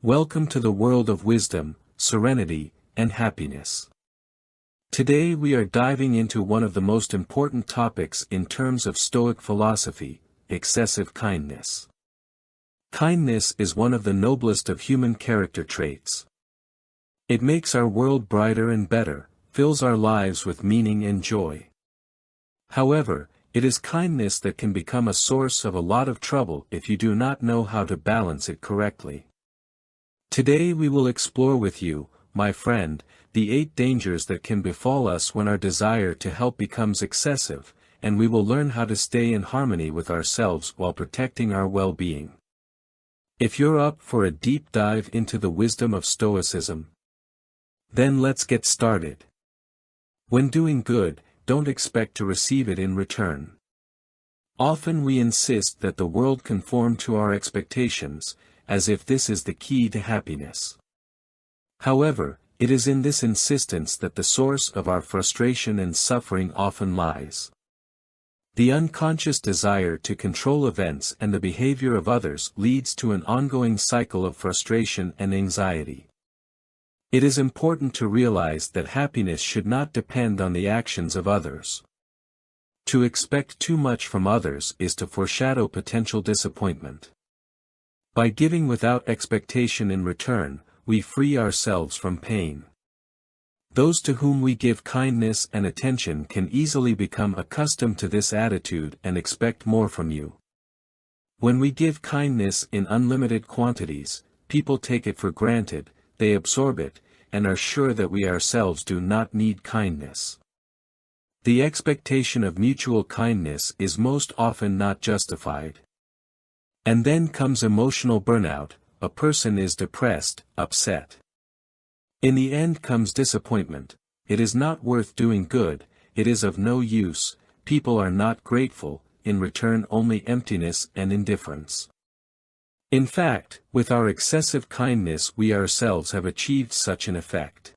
Welcome to the world of wisdom, serenity, and happiness. Today we are diving into one of the most important topics in terms of Stoic philosophy, excessive kindness. Kindness is one of the noblest of human character traits. It makes our world brighter and better, fills our lives with meaning and joy. However, it is kindness that can become a source of a lot of trouble if you do not know how to balance it correctly. Today we will explore with you, my friend, the 8 dangers that can befall us when our desire to help becomes excessive, and we will learn how to stay in harmony with ourselves while protecting our well-being. If you're up for a deep dive into the wisdom of Stoicism, then let's get started. When doing good, don't expect to receive it in return. Often we insist that the world conform to our expectations, as if this is the key to happiness. However, it is in this insistence that the source of our frustration and suffering often lies. The unconscious desire to control events and the behavior of others leads to an ongoing cycle of frustration and anxiety. It is important to realize that happiness should not depend on the actions of others. To expect too much from others is to foreshadow potential disappointment. By giving without expectation in return, we free ourselves from pain. Those to whom we give kindness and attention can easily become accustomed to this attitude and expect more from you. When we give kindness in unlimited quantities, people take it for granted, they absorb it, and are sure that we ourselves do not need kindness. The expectation of mutual kindness is most often not justified. And then comes emotional burnout, a person is depressed, upset. In the end comes disappointment, it is not worth doing good, it is of no use, people are not grateful, in return only emptiness and indifference. In fact, with our excessive kindness we ourselves have achieved such an effect.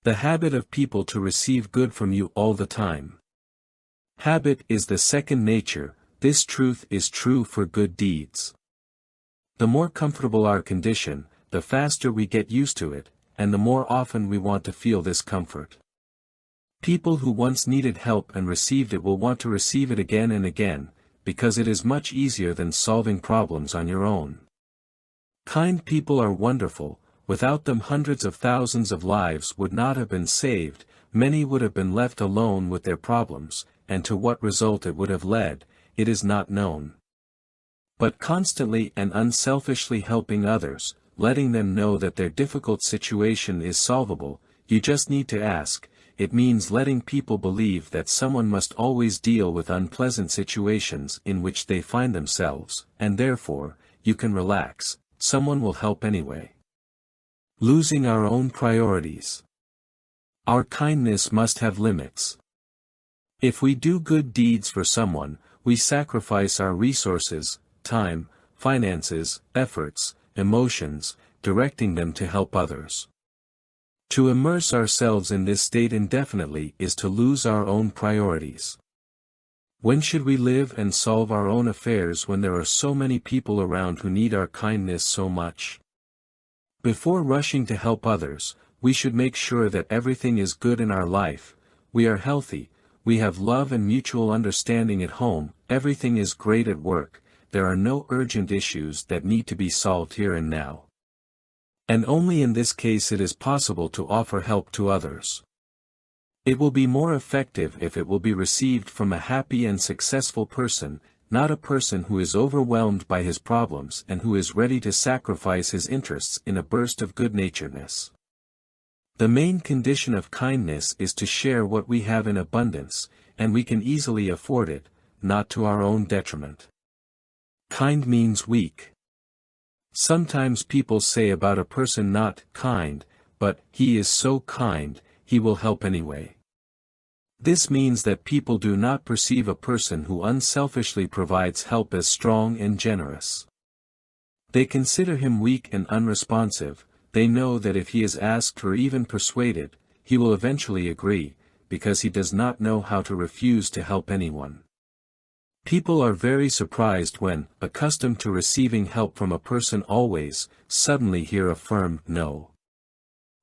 The habit of people to receive good from you all the time. Habit is the second nature, this truth is true for good deeds. The more comfortable our condition, the faster we get used to it, and the more often we want to feel this comfort. People who once needed help and received it will want to receive it again and again, because it is much easier than solving problems on your own. Kind people are wonderful, without them hundreds of thousands of lives would not have been saved, many would have been left alone with their problems, and to what result it would have led, it is not known. But constantly and unselfishly helping others, letting them know that their difficult situation is solvable, you just need to ask, it means letting people believe that someone must always deal with unpleasant situations in which they find themselves, and therefore, you can relax, someone will help anyway. Losing our own priorities. Our kindness must have limits. If we do good deeds for someone, we sacrifice our resources, time, finances, efforts, emotions, directing them to help others. To immerse ourselves in this state indefinitely is to lose our own priorities. When should we live and solve our own affairs when there are so many people around who need our kindness so much? Before rushing to help others, we should make sure that everything is good in our life, we are healthy, we have love and mutual understanding at home, everything is great at work, there are no urgent issues that need to be solved here and now. And only in this case it is possible to offer help to others. It will be more effective if it will be received from a happy and successful person, not a person who is overwhelmed by his problems and who is ready to sacrifice his interests in a burst of good-naturedness. The main condition of kindness is to share what we have in abundance, and we can easily afford it, not to our own detriment. Kind means weak. Sometimes people say about a person not kind, but he is so kind, he will help anyway. This means that people do not perceive a person who unselfishly provides help as strong and generous. They consider him weak and unresponsive, they know that if he is asked or even persuaded, he will eventually agree, because he does not know how to refuse to help anyone. People are very surprised when, accustomed to receiving help from a person always, suddenly hear a firm no.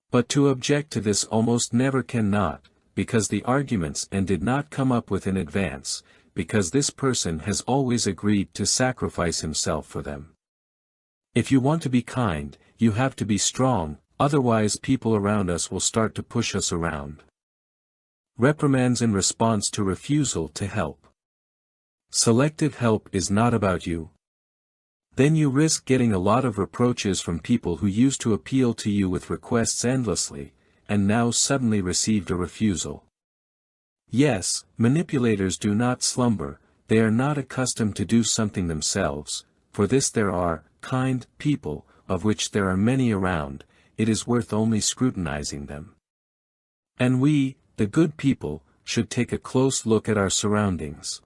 But to object to this almost never cannot, because the arguments and did not come up with in advance, because this person has always agreed to sacrifice himself for them. If you want to be kind, you have to be strong, otherwise people around us will start to push us around. Reprimands in response to refusal to help. Selective help is not about you. Then you risk getting a lot of reproaches from people who used to appeal to you with requests endlessly, and now suddenly received a refusal. Yes, manipulators do not slumber, they are not accustomed to do something themselves, for this there are, kind, people, of which there are many around, it is worth only scrutinizing them. And we, the good people, should take a close look at our surroundings.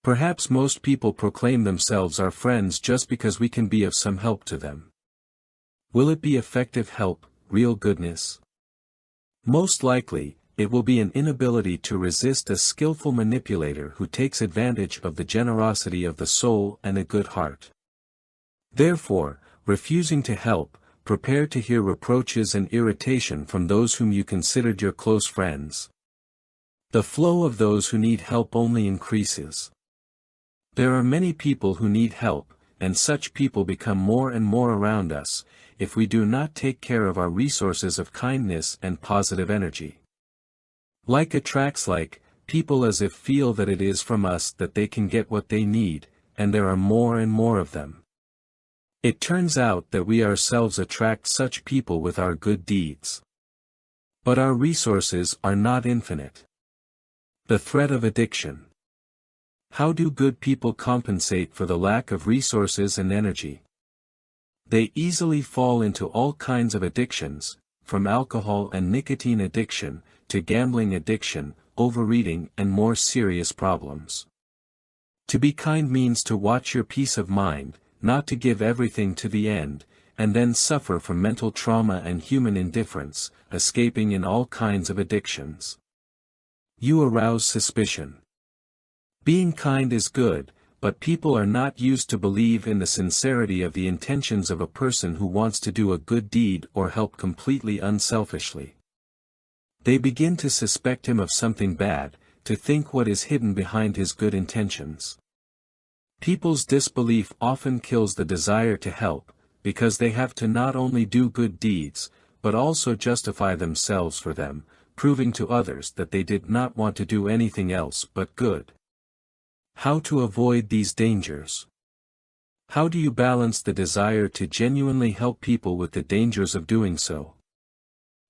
Perhaps most people proclaim themselves our friends just because we can be of some help to them. Will it be effective help, real goodness? Most likely, it will be an inability to resist a skillful manipulator who takes advantage of the generosity of the soul and a good heart. Therefore, refusing to help, prepare to hear reproaches and irritation from those whom you considered your close friends. The flow of those who need help only increases. There are many people who need help, and such people become more and more around us, if we do not take care of our resources of kindness and positive energy. Like attracts like, people as if feel that it is from us that they can get what they need, and there are more and more of them. It turns out that we ourselves attract such people with our good deeds. But our resources are not infinite. The threat of addiction. How do good people compensate for the lack of resources and energy? They easily fall into all kinds of addictions, from alcohol and nicotine addiction, to gambling addiction, overeating and more serious problems. To be kind means to watch your peace of mind, not to give everything to the end, and then suffer from mental trauma and human indifference, escaping in all kinds of addictions. You arouse suspicion. Being kind is good, but people are not used to believe in the sincerity of the intentions of a person who wants to do a good deed or help completely unselfishly. They begin to suspect him of something bad, to think what is hidden behind his good intentions. People's disbelief often kills the desire to help, because they have to not only do good deeds, but also justify themselves for them, proving to others that they did not want to do anything else but good. How to avoid these dangers? How do you balance the desire to genuinely help people with the dangers of doing so?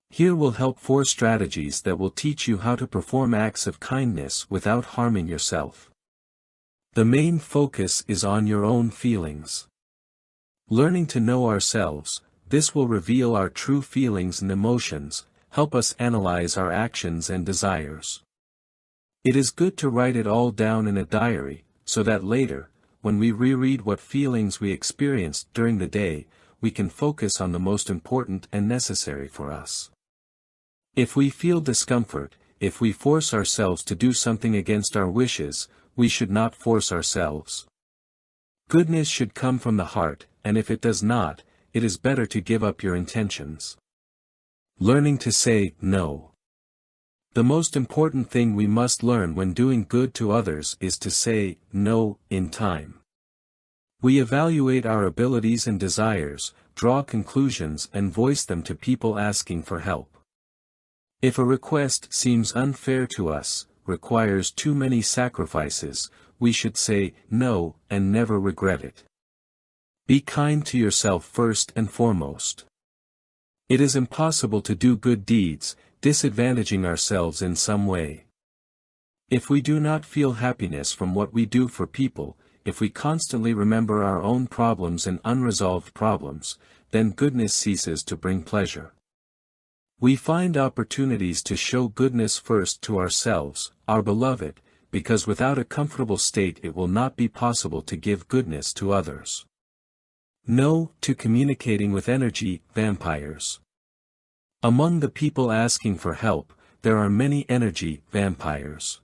Here will help 4 strategies that will teach you how to perform acts of kindness without harming yourself. The main focus is on your own feelings. Learning to know ourselves, this will reveal our true feelings and emotions, help us analyze our actions and desires. It is good to write it all down in a diary, so that later, when we reread what feelings we experienced during the day, we can focus on the most important and necessary for us. If we feel discomfort, if we force ourselves to do something against our wishes, we should not force ourselves. Goodness should come from the heart, and if it does not, it is better to give up your intentions. Learning to say no. The most important thing we must learn when doing good to others is to say no in time. We evaluate our abilities and desires, draw conclusions and voice them to people asking for help. If a request seems unfair to us, requires too many sacrifices, we should say no and never regret it. Be kind to yourself first and foremost. It is impossible to do good deeds, disadvantaging ourselves in some way. If we do not feel happiness from what we do for people, if we constantly remember our own problems and unresolved problems, then goodness ceases to bring pleasure. We find opportunities to show goodness first to ourselves, our beloved, because without a comfortable state it will not be possible to give goodness to others. No to communicating with energy vampires. Among the people asking for help, there are many energy vampires.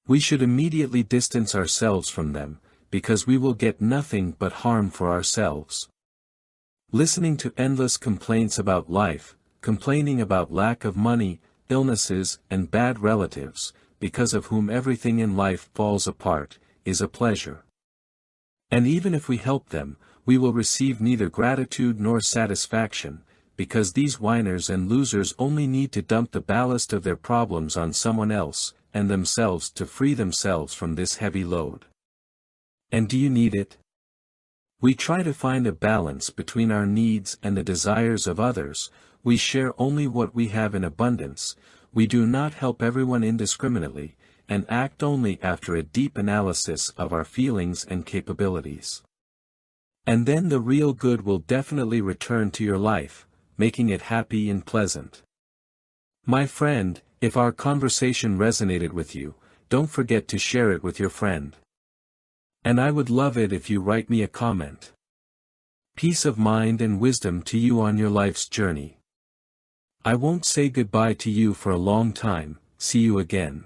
We should immediately distance ourselves from them, because we will get nothing but harm for ourselves. Listening to endless complaints about life, complaining about lack of money, illnesses, and bad relatives, because of whom everything in life falls apart, is a pleasure. And even if we help them, we will receive neither gratitude nor satisfaction, because these whiners and losers only need to dump the ballast of their problems on someone else, and themselves to free themselves from this heavy load. And do you need it? We try to find a balance between our needs and the desires of others. We share only what we have in abundance, we do not help everyone indiscriminately, and act only after a deep analysis of our feelings and capabilities. And then the real good will definitely return to your life, making it happy and pleasant. My friend, if our conversation resonated with you, don't forget to share it with your friend. And I would love it if you write me a comment. Peace of mind and wisdom to you on your life's journey. I won't say goodbye to you for a long time. See you again.